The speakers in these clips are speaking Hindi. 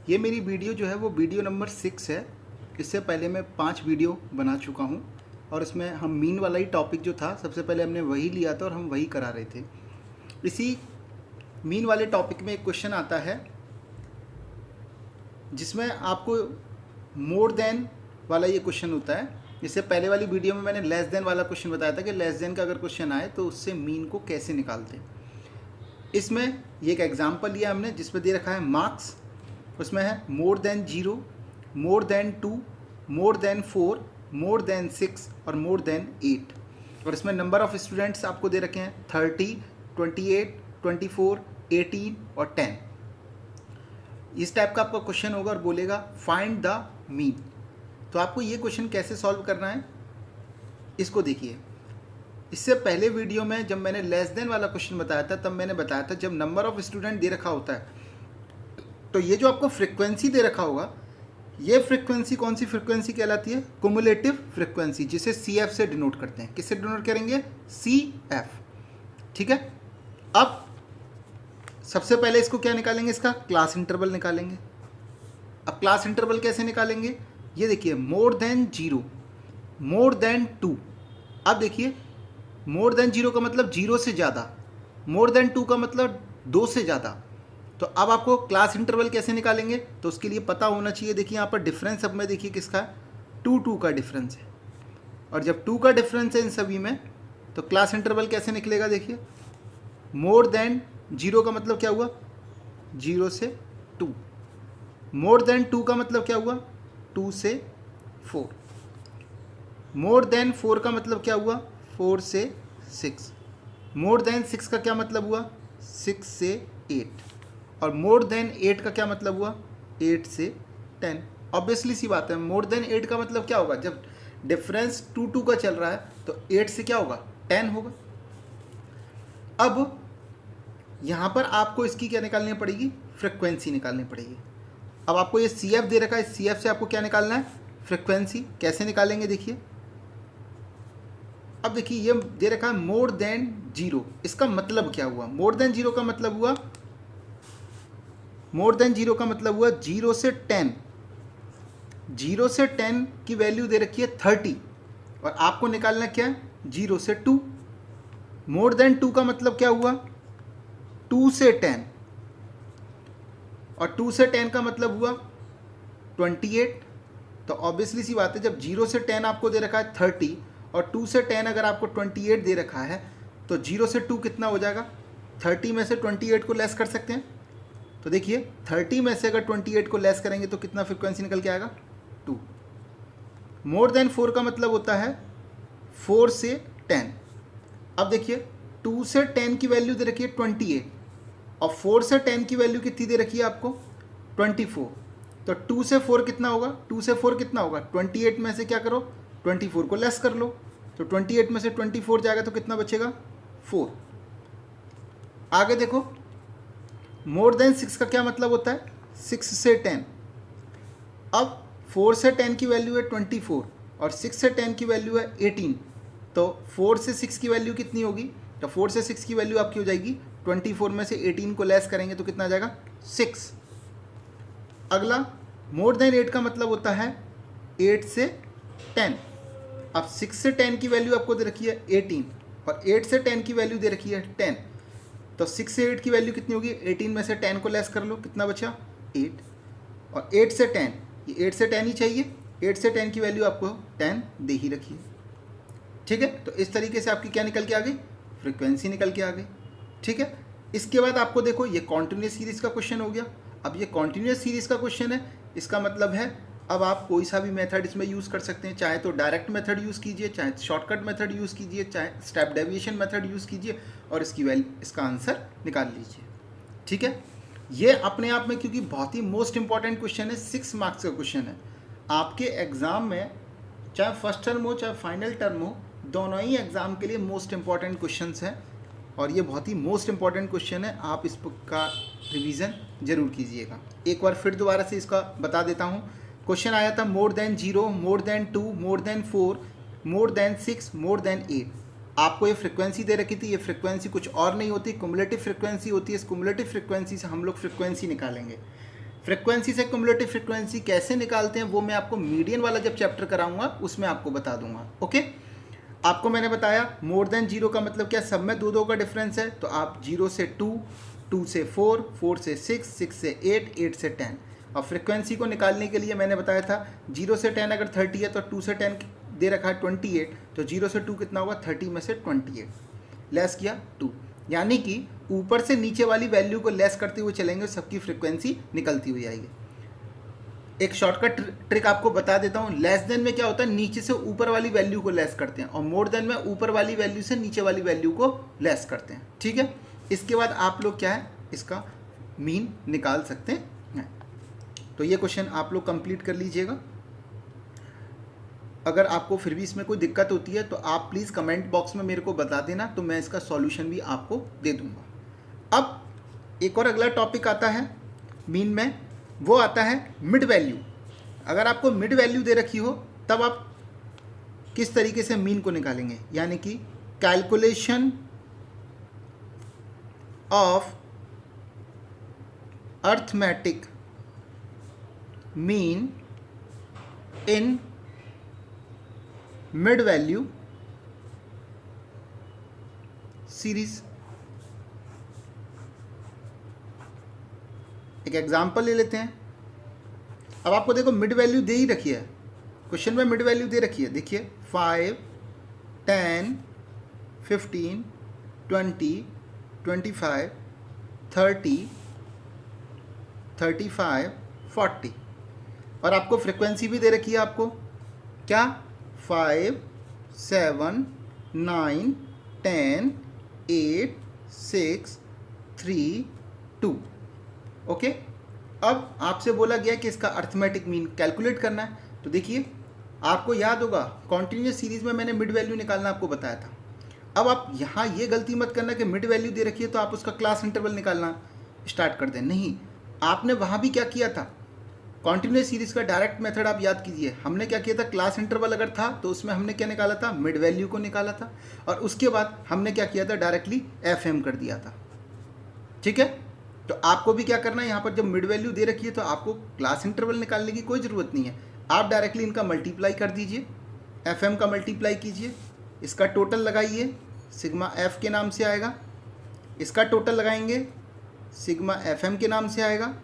ये मेरी वीडियो जो है वो वीडियो नंबर 6 है। इससे पहले मैं 5 वीडियो बना चुका हूँ और इसमें हम मीन वाला ही टॉपिक जो था सबसे पहले हमने वही लिया था और हम वही करा रहे थे। इसी मीन वाले टॉपिक में एक क्वेश्चन आता है जिसमें आपको मोर देन वाला ये क्वेश्चन होता है। इससे पहले वाली वीडियो में मैंने लेस देन वाला क्वेश्चन बताया था कि लेस देन का अगर क्वेश्चन आए तो उससे मीन को कैसे निकालते हैं। इसमें ये एक एग्जाम्पल लिया हमने जिसमें दे रखा है मार्क्स। उसमें है more than 0, more than 2, more than 4, more than 6 और मोर देन 8। और इसमें नंबर ऑफ स्टूडेंट्स आपको दे रखे हैं 30, 28, 24, 18 और 10। इस टाइप का आपका क्वेश्चन होगा और बोलेगा फाइंड द मीन। तो आपको ये क्वेश्चन कैसे सॉल्व करना है इसको देखिए। इससे पहले वीडियो में जब मैंने लेस देन वाला क्वेश्चन बताया था तब मैंने बताया था जब नंबर ऑफ स्टूडेंट दे रखा होता है तो ये जो आपको फ्रीक्वेंसी दे रखा होगा, ये फ्रीक्वेंसी कौन सी फ्रीक्वेंसी कहलाती है? कुमुलेटिव फ्रीक्वेंसी, जिसे CF से डिनोट करते हैं। किससे डिनोट करेंगे? CF। ठीक है। अब सबसे पहले इसको क्या निकालेंगे? इसका क्लास इंटरवल निकालेंगे। अब क्लास इंटरवल कैसे निकालेंगे? ये देखिए, मोर देन 0, मोर देन 2। अब देखिए, मोर देन 0 का मतलब 0 से ज़्यादा, मोर देन 2 का मतलब 2 से ज़्यादा। तो अब आपको क्लास इंटरवल कैसे निकालेंगे? तो उसके लिए पता होना चाहिए। देखिए यहाँ पर डिफरेंस अब में देखिए किसका है? 2 का डिफरेंस है। और जब 2 का डिफरेंस है इन सभी में तो क्लास इंटरवल कैसे निकलेगा? देखिए, मोर देन 0 का मतलब क्या हुआ? 0 से 2। मोर देन 2 का मतलब क्या हुआ? 2 से 4। मोर देन 4 का मतलब क्या हुआ? 4 से 6। मोर देन 6 का क्या मतलब हुआ? 6 से 8। और मोर देन 8 का क्या मतलब हुआ? 8 से 10। ऑब्वियसली सी बात है, मोर देन 8 का मतलब क्या होगा? जब डिफरेंस 2 का चल रहा है तो 8 से क्या होगा? 10 होगा। अब यहाँ पर आपको इसकी क्या निकालनी पड़ेगी? फ्रिक्वेंसी निकालनी पड़ेगी। अब आपको ये CF दे रखा है, CF से आपको क्या निकालना है? फ्रिक्वेंसी। कैसे निकालेंगे देखिए। अब देखिए ये दे रखा है मोर देन 0। इसका मतलब क्या हुआ? मोर देन 0 का मतलब हुआ, मोर देन 0 का मतलब हुआ 0 से 10। 0 से 10 की वैल्यू दे रखी है 30 और आपको निकालना क्या है? 0 से 2। मोर देन 2 का मतलब क्या हुआ? 2 से 10। और 2 से 10 का मतलब हुआ 28। तो ऑब्वियसली सी बात है, जब 0 से 10 आपको दे रखा है 30 और 2 से 10 अगर आपको 28 दे रखा है तो 0 से 2 कितना हो जाएगा? 30 में से 28 को लेस कर सकते हैं। तो देखिए 30 में से अगर 28 को लेस करेंगे तो कितना फ्रिक्वेंसी निकल के आएगा? 2। मोर देन 4 का मतलब होता है 4 से 10। अब देखिए 2 से 10 की वैल्यू दे रखी है 28 और 4 से 10 की वैल्यू कितनी दे रखी है आपको? 24। तो 2 से 4 कितना होगा? 2 से 4 कितना होगा? 28 में से क्या करो? 24 को लेस कर लो। तो 28 में से 24 जाएगा तो कितना बचेगा? 4। आगे देखो, मोर देन 6 का क्या मतलब होता है? 6 से 10। अब 4 से 10 की वैल्यू है 24 और 6 से 10 की वैल्यू है 18। तो 4 से 6 की वैल्यू कितनी होगी? तो 4 से 6 की वैल्यू आपकी हो जाएगी 24 में से 18 को लेस करेंगे तो कितना आ जाएगा? 6। अगला, मोर देन 8 का मतलब होता है 8 से 10। अब 6 से 10 की वैल्यू आपको दे रखी है 18 और 8 से 10 की वैल्यू दे रखी है 10। तो 6 से 8 की वैल्यू कितनी होगी? 18 में से 10 को लेस कर लो, कितना बचा? 8। और 8 से 10, ये 8 से 10 ही चाहिए। 8 से 10 की वैल्यू आपको 10 दे ही रखी है। ठीक है। तो इस तरीके से आपकी क्या निकल के आ गई? फ्रीक्वेंसी निकल के आ गई। ठीक है। इसके बाद आपको देखो, ये कॉन्टिन्यूस सीरीज़ का क्वेश्चन हो गया। अब ये कॉन्टिन्यूस सीरीज़ का क्वेश्चन है, इसका मतलब है अब आप कोई सा भी मेथड इसमें यूज़ कर सकते हैं। चाहे तो डायरेक्ट मेथड यूज़ कीजिए, चाहे शॉर्टकट मेथड यूज़ कीजिए, चाहे स्टेप डेविएशन मेथड यूज़ कीजिए और इसका आंसर निकाल लीजिए। ठीक है। ये अपने आप में क्योंकि बहुत ही मोस्ट इंपॉर्टेंट क्वेश्चन है, 6 मार्क्स का क्वेश्चन है। आपके एग्ज़ाम में चाहे फर्स्ट टर्म हो चाहे फाइनल टर्म हो, दोनों ही एग्ज़ाम के लिए मोस्ट इंपॉर्टेंट क्वेश्चंस हैं और ये बहुत ही मोस्ट इंपॉर्टेंट क्वेश्चन है। आप इस बुक का रिवीजन जरूर कीजिएगा। एक बार फिर दोबारा से इसका बता देता हूँ। क्वेश्चन आया था more than 0, more than 2, more than 4, more than 6, more than 8। आपको ये फ्रिक्वेंसी दे रखी थी। ये फ्रिक्वेंसी कुछ और नहीं होती, कुमुलेटिव फ्रिक्वेंसी होती है। इस कुमुलेटिव फ्रिक्वेंसी से हम लोग फ्रिक्वेंसी निकालेंगे। फ्रिक्वेंसी से क्युमुलेटिव फ्रिक्वेंसी कैसे निकालते हैं वो मैं आपको मीडियन वाला जब चैप्टर कराऊंगा उसमें आपको बता दूंगा। ओके, आपको मैंने बताया मोर देन जीरो का मतलब क्या, सब में दो दो का डिफरेंस है, तो आप 0 से 2, 2 से 4, 4 से 6, 6 से 8, 8 से 10। और फ्रिक्वेंसी को निकालने के लिए मैंने बताया था 0 से 10 अगर 30 है तो 2 से 10 दे रखा है 28, तो 0 से 2 कितना होगा, 30 में से 28 लेस किया 2, यानी कि ऊपर से नीचे वाली वैल्यू को लेस करते हुए चलेंगे, सबकी फ्रिक्वेंसी निकलती हुई आएगी। एक शॉर्टकट ट्रिक आपको बता देता हूँ, लेस देन में क्या होता है, नीचे से ऊपर वाली वैल्यू को लेस करते हैं, और मोर देन में ऊपर वाली वैल्यू से नीचे वाली वैल्यू को लेस करते हैं। ठीक है, इसके बाद आप लोग क्या है, इसका मीन निकाल सकते हैं। तो ये क्वेश्चन आप लोग कंप्लीट कर लीजिएगा। अगर आपको फिर भी इसमें कोई दिक्कत होती है तो आप प्लीज़ कमेंट बॉक्स में मेरे को बता देना, तो मैं इसका सॉल्यूशन भी आपको दे दूंगा। अब एक और अगला टॉपिक आता है मीन में, वो आता है मिड वैल्यू। अगर आपको मिड वैल्यू दे रखी हो तब आप किस तरीके से मीन को निकालेंगे, यानी कि calculation of arithmetic mean in mid value series. एक एग्जांपल ले लेते हैं। अब आपको देखो मिड वैल्यू दे ही रखी है, क्वेश्चन में मिड वैल्यू दे रखी है, देखिए 5, 10, 15, 20, 25, 30, 35, 40, और आपको फ्रिक्वेंसी भी दे रखी है, आपको क्या 5, 7, 9, 10, 8, 6, 3, 2। ओके, अब आपसे बोला गया कि इसका अर्थमेटिक मीन कैलकुलेट करना है। तो देखिए आपको याद होगा कॉन्टिन्यूस सीरीज में मैंने मिड वैल्यू निकालना आपको बताया था। अब आप यहाँ ये गलती मत करना कि मिड वैल्यू दे रखी है तो आप उसका क्लास इंटरवल निकालना स्टार्ट कर दें, नहीं। आपने वहाँ भी क्या किया था, कॉन्टिन्यूस सीरीज का डायरेक्ट मेथड आप याद कीजिए। हमने क्या किया था, क्लास इंटरवल अगर था तो उसमें हमने क्या निकाला था, मिड वैल्यू को निकाला था, और उसके बाद हमने क्या किया था, डायरेक्टली FM कर दिया था। ठीक है, तो आपको भी क्या करना है, यहाँ पर जब मिड वैल्यू दे रखी है तो आपको क्लास इंटरवल निकालने की कोई ज़रूरत नहीं है, आप डायरेक्टली इनका मल्टीप्लाई कर दीजिए, FM का मल्टीप्लाई कीजिए, इसका टोटल लगाइए, सिग्मा F के नाम से आएगा, इसका टोटल लगाएंगे, सिग्मा FM के नाम से आएगा,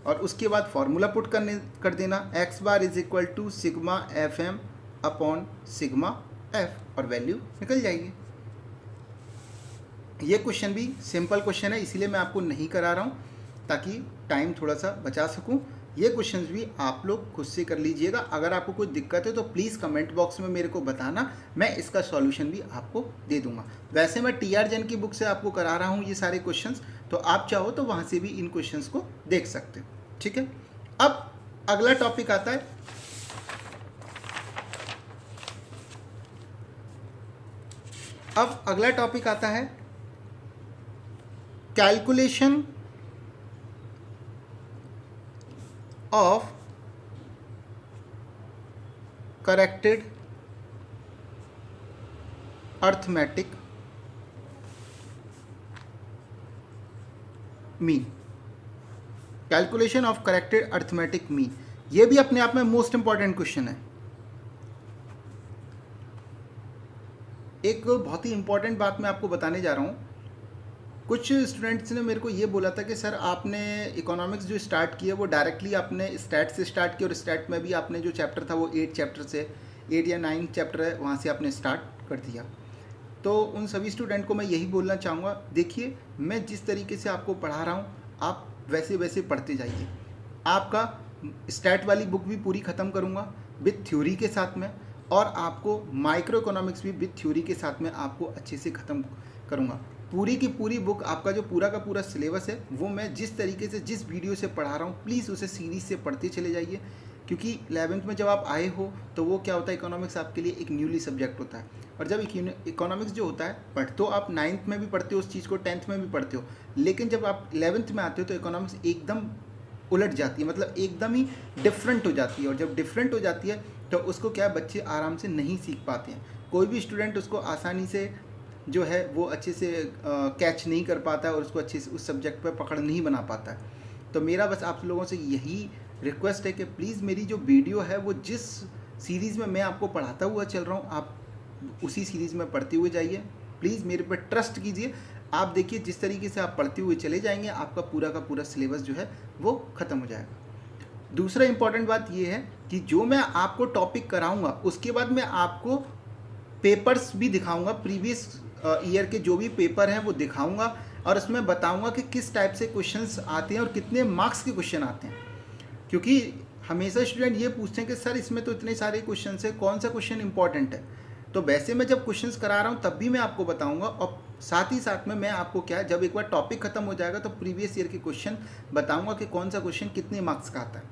और उसके बाद फॉर्मूला पुट कर देना, x bar is equal to sigma FM upon sigma F, और वैल्यू निकल जाएगी। ये क्वेश्चन भी सिंपल क्वेश्चन है, इसीलिए मैं आपको नहीं करा रहा हूँ ताकि टाइम थोड़ा सा बचा सकूँ। ये क्वेश्चंस भी आप लोग खुद से कर लीजिएगा। अगर आपको कोई दिक्कत है तो प्लीज़ कमेंट बॉक्स में मेरे को बताना, मैं इसका सॉल्यूशन भी आपको दे दूंगा। वैसे मैं TR जैन की बुक से आपको करा रहा हूँ ये सारे क्वेश्चंस, तो आप चाहो तो वहाँ से भी इन क्वेश्चंस को देख सकते हो। ठीक है, अब अगला टॉपिक आता है calculation of corrected arithmetic mean. Calculation of corrected arithmetic mean, ये भी अपने आप में मोस्ट इंपॉर्टेंट क्वेश्चन है। एक बहुत ही इंपॉर्टेंट बात मैं आपको बताने जा रहा हूँ। कुछ स्टूडेंट्स ने मेरे को ये बोला था कि सर आपने इकोनॉमिक्स जो स्टार्ट किया वो डायरेक्टली आपने स्टैट से स्टार्ट किया, और स्टैट में भी आपने जो चैप्टर था वो 8 चैप्टर से 8 या 9 चैप्टर है वहाँ से आपने स्टार्ट कर दिया। तो उन सभी स्टूडेंट को मैं यही बोलना चाहूँगा, देखिए मैं जिस तरीके से आपको पढ़ा रहा हूँ आप वैसे वैसे पढ़ते जाइए। आपका स्टैट वाली बुक भी पूरी ख़त्म करूँगा विथ थ्योरी के साथ में, और आपको माइक्रो इकोनॉमिक्स भी विथ थ्योरी के साथ में आपको अच्छे से ख़त्म करूँगा। पूरी की पूरी बुक, आपका जो पूरा का पूरा सिलेबस है वो मैं जिस तरीके से जिस वीडियो से पढ़ा रहा हूँ प्लीज़ उसे सीरीज से पढ़ते चले जाइए, क्योंकि 11th में जब आप आए हो तो वो क्या होता है, इकोनॉमिक्स आपके लिए एक न्यूली सब्जेक्ट होता है। और जब इकोनॉमिक्स जो होता है पढ़ते हो आप 9th में भी पढ़ते हो उस चीज़ को, 10th में भी पढ़ते हो, लेकिन जब आप 11th में आते हो तो इकोनॉमिक्स एकदम उलट जाती है, मतलब एकदम ही डिफरेंट हो जाती है। और जब डिफरेंट हो जाती है तो उसको क्या बच्चे आराम से नहीं सीख पाते हैं। कोई भी स्टूडेंट उसको आसानी से जो है वो अच्छे से कैच नहीं कर पाता है और उसको अच्छे से उस सब्जेक्ट पर पकड़ नहीं बना पाता है। तो मेरा बस आप लोगों से यही रिक्वेस्ट है कि प्लीज़ मेरी जो वीडियो है वो जिस सीरीज़ में मैं आपको पढ़ाता हुआ चल रहा हूँ आप उसी सीरीज़ में पढ़ते हुए जाइए। प्लीज़ मेरे पर ट्रस्ट कीजिए। आप देखिए जिस तरीके से आप पढ़ते हुए चले जाएंगे आपका पूरा का पूरा सिलेबस जो है वो ख़त्म हो जाएगा। दूसरा इंपॉर्टेंट बात ये है कि जो मैं आपको टॉपिक कराऊंगा उसके बाद मैं आपको पेपर्स भी दिखाऊंगा, प्रीवियस ईयर के जो भी पेपर हैं वो दिखाऊंगा और उसमें बताऊंगा कि किस टाइप से क्वेश्चंस आते हैं और कितने मार्क्स के क्वेश्चन आते हैं। क्योंकि हमेशा स्टूडेंट ये पूछते हैं कि सर इसमें तो इतने सारे क्वेश्चन है, कौन सा क्वेश्चन इंपॉर्टेंट है। तो वैसे मैं जब क्वेश्चंस करा रहा हूँ तब भी मैं आपको बताऊंगा और साथ ही साथ में मैं आपको क्या, जब एक बार टॉपिक खत्म हो जाएगा तो प्रीवियस ईयर के क्वेश्चन बताऊंगा कि कौन सा क्वेश्चन कितने मार्क्स का आता है।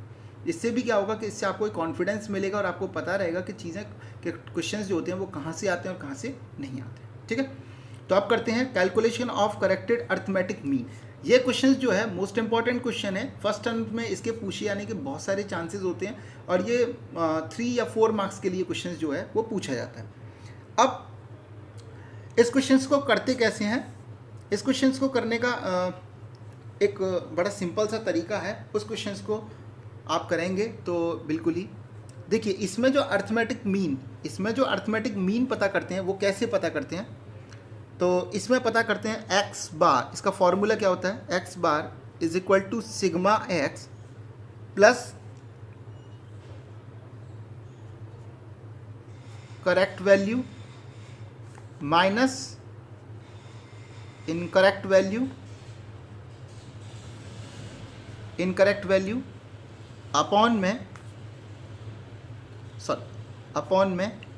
इससे भी क्या होगा कि इससे आपको एक कॉन्फिडेंस मिलेगा और आपको पता रहेगा कि चीज़ें कि क्वेश्चन जो होते हैं वो कहाँ से आते हैं और कहाँ से नहीं आते। ठीक है, तो आप करते हैं calculation of corrected arithmetic mean. ये क्वेश्चन जो है मोस्ट इंपॉर्टेंट क्वेश्चन है, फर्स्ट टर्म में इसके पूछे जाने के बहुत सारे चांसेस होते हैं और ये 3 या 4 मार्क्स के लिए क्वेश्चन जो है वो पूछा जाता है। अब इस क्वेश्चन को करते कैसे हैं, इस क्वेश्चन को करने का एक बड़ा सिंपल सा तरीका है। उस क्वेश्चन को आप करेंगे तो बिल्कुल ही देखिए इसमें जो अर्थमेटिक मीन पता करते हैं वो कैसे पता करते हैं। तो इसमें पता करते हैं एक्स बार, इसका फॉर्मूला क्या होता है, X bar is equal to sigma X plus correct value minus incorrect value upon में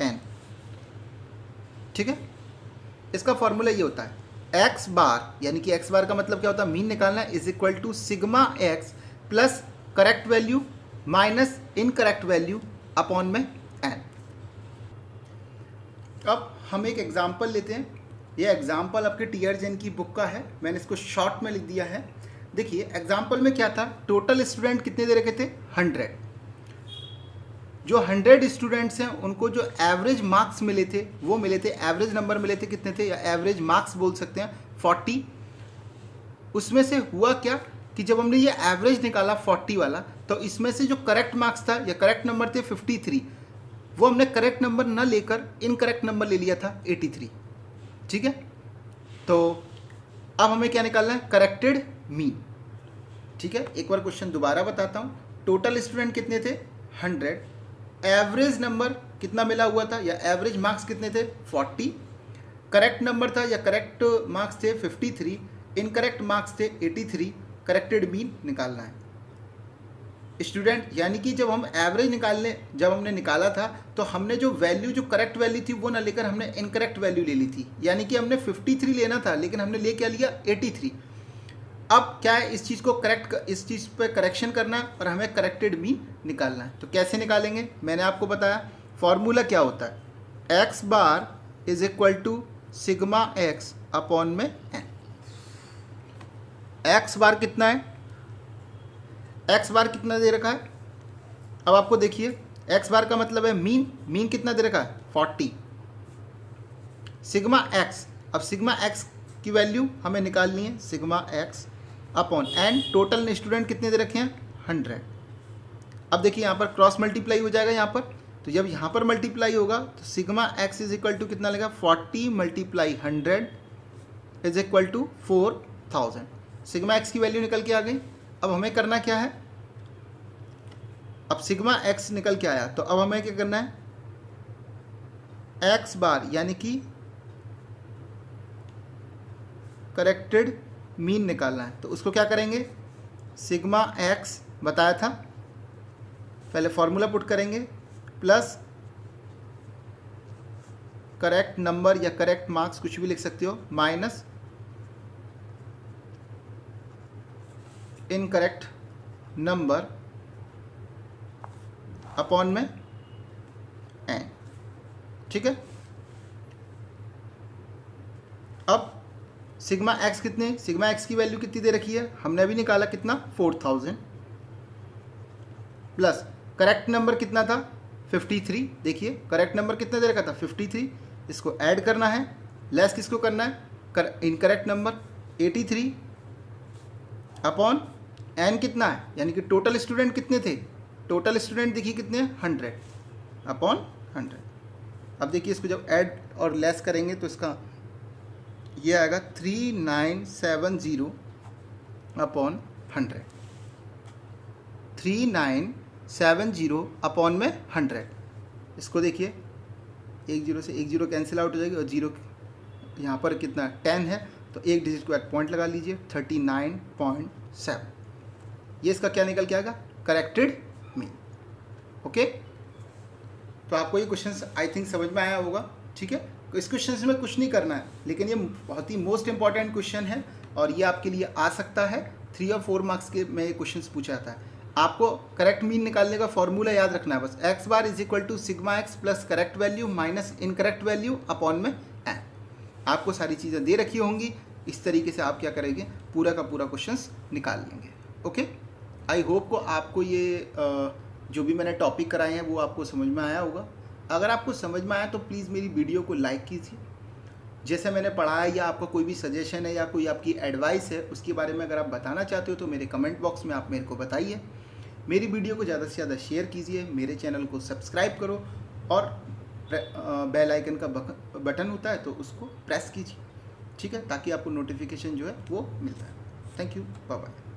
एन। ठीक है, इसका फॉर्मूला ये होता है एक्स बार, यानी कि एक्स बार का मतलब क्या होता है, मीन निकालना है, is equal to sigma X plus correct value minus incorrect value upon में एन। अब हम एक एग्जाम्पल लेते हैं। ये एग्जाम्पल आपके टीयर जेन की बुक का है, मैंने इसको शॉर्ट में लिख दिया है। देखिए एग्जाम्पल में क्या था, टोटल स्टूडेंट कितने दे रखे थे, 100। जो 100 स्टूडेंट्स हैं उनको जो एवरेज मार्क्स मिले थे वो मिले थे, एवरेज नंबर मिले थे कितने थे, या एवरेज मार्क्स बोल सकते हैं 40। उसमें से हुआ क्या कि जब हमने ये एवरेज निकाला 40 वाला, तो इसमें से जो करेक्ट मार्क्स था या करेक्ट नंबर थे 53, वो हमने करेक्ट नंबर ना लेकर इनकरेक्ट नंबर ले लिया था 83। ठीक है, तो अब हमें क्या निकालना है, करेक्टेड मीन। ठीक है, एक बार क्वेश्चन दोबारा बताता हूँ। टोटल स्टूडेंट कितने थे, 100, एवरेज नंबर कितना मिला हुआ था या एवरेज मार्क्स कितने थे, 40, करेक्ट नंबर था या करेक्ट मार्क्स थे 53, इनकरेक्ट मार्क्स थे 83, करेक्टेड मीन निकालना है स्टूडेंट। यानी कि जब हम एवरेज जब हमने निकाला था तो हमने जो वैल्यू, जो करेक्ट वैल्यू थी वो ना लेकर हमने इनकरेक्ट वैल्यू ले ली थी, यानी कि हमने 53 लेना था लेकिन हमने ले क्या लिया, 83। अब क्या है, इस चीज़ को इस चीज़ पे करेक्शन करना है और हमें करेक्टेड मीन निकालना है। तो कैसे निकालेंगे, मैंने आपको बताया फॉर्मूला क्या होता है, X bar is equal to sigma X upon में एन। एक्स बार कितना है, एक्स बार कितना दे रखा है, अब आपको देखिए एक्स बार का मतलब है मीन कितना दे रखा है, 40। सिग्मा एक्स, अब सिग्मा एक्स की वैल्यू हमें निकालनी है, sigma X upon N. Total student कितने दे रखे हैं, 100। अब देखिए यहाँ पर क्रॉस मल्टीप्लाई हो जाएगा यहाँ पर, तो जब यहाँ पर मल्टीप्लाई होगा तो sigma X is equal to कितना लगेगा, 40 multiply 100 is equal to 4000। Sigma X की वैल्यू निकल के आ गई। अब हमें करना क्या है, अब सिग्मा एक्स निकल के आया तो अब हमें क्या करना है, एक्स बार यानी कि करेक्टेड मीन निकालना है। तो उसको क्या करेंगे, सिग्मा एक्स बताया था, पहले फॉर्मूला पुट करेंगे प्लस करेक्ट नंबर या करेक्ट मार्क्स कुछ भी लिख सकते हो, माइनस इनकरेक्ट नंबर अपॉन में एन। ठीक है, अब सिग्मा एक्स कितने, सिग्मा एक्स की वैल्यू कितनी दे रखी है, हमने अभी निकाला कितना, 4000 प्लस करेक्ट नंबर कितना था, 53। देखिए करेक्ट नंबर कितना दे रखा था, 53। इसको ऐड करना है, लेस किसको करना है, इनकरेक्ट नंबर 83 अपॉन एन कितना है, यानी कि टोटल स्टूडेंट कितने थे, टोटल स्टूडेंट देखिए कितने हैं 100 अपॉन 100। अब देखिए इसको जब ऐड और लेस करेंगे तो इसका ये आएगा 3970 अपॉन 100, 3970 अपॉन में 100। इसको देखिए 1 0 से 1 0 कैंसिल आउट हो जाएगी और 0 यहाँ पर कितना 10 है तो एक डिजिट को एट पॉइंट लगा लीजिए 39.7। ये इसका क्या निकल के आएगा, करेक्टेड मीन। ओके, तो आपको ये क्वेश्चन आई थिंक समझ में आया होगा। ठीक है, तो इस क्वेश्चन में कुछ नहीं करना है, लेकिन ये बहुत ही मोस्ट इंपॉर्टेंट क्वेश्चन है और ये आपके लिए आ सकता है 3 और 4 मार्क्स के में ये क्वेश्चन पूछा जाता है। आपको करेक्ट मीन निकालने का फॉर्मूला याद रखना है बस, X bar is equal to sigma X plus correct value minus incorrect value upon में एन। आपको सारी चीज़ें दे रखी होंगी, इस तरीके से आप क्या करेंगे, पूरा का पूरा क्वेश्चन निकाल लेंगे। ओके, आई होप को आपको ये जो भी मैंने टॉपिक कराए हैं वो आपको समझ में आया होगा। अगर आपको समझ में आया तो प्लीज़ मेरी वीडियो को लाइक कीजिए। जैसे मैंने पढ़ाया या आपका कोई भी सजेशन है या कोई आपकी एडवाइस है उसके बारे में अगर आप बताना चाहते हो तो मेरे कमेंट बॉक्स में आप मेरे को बताइए। मेरी वीडियो को ज़्यादा से ज़्यादा शेयर कीजिए, मेरे चैनल को सब्सक्राइब करो और बेल आइकन का बटन होता है तो उसको प्रेस कीजिए। ठीक है, ताकि आपको नोटिफिकेशन जो है वो मिलता है। Thank you, bye bye.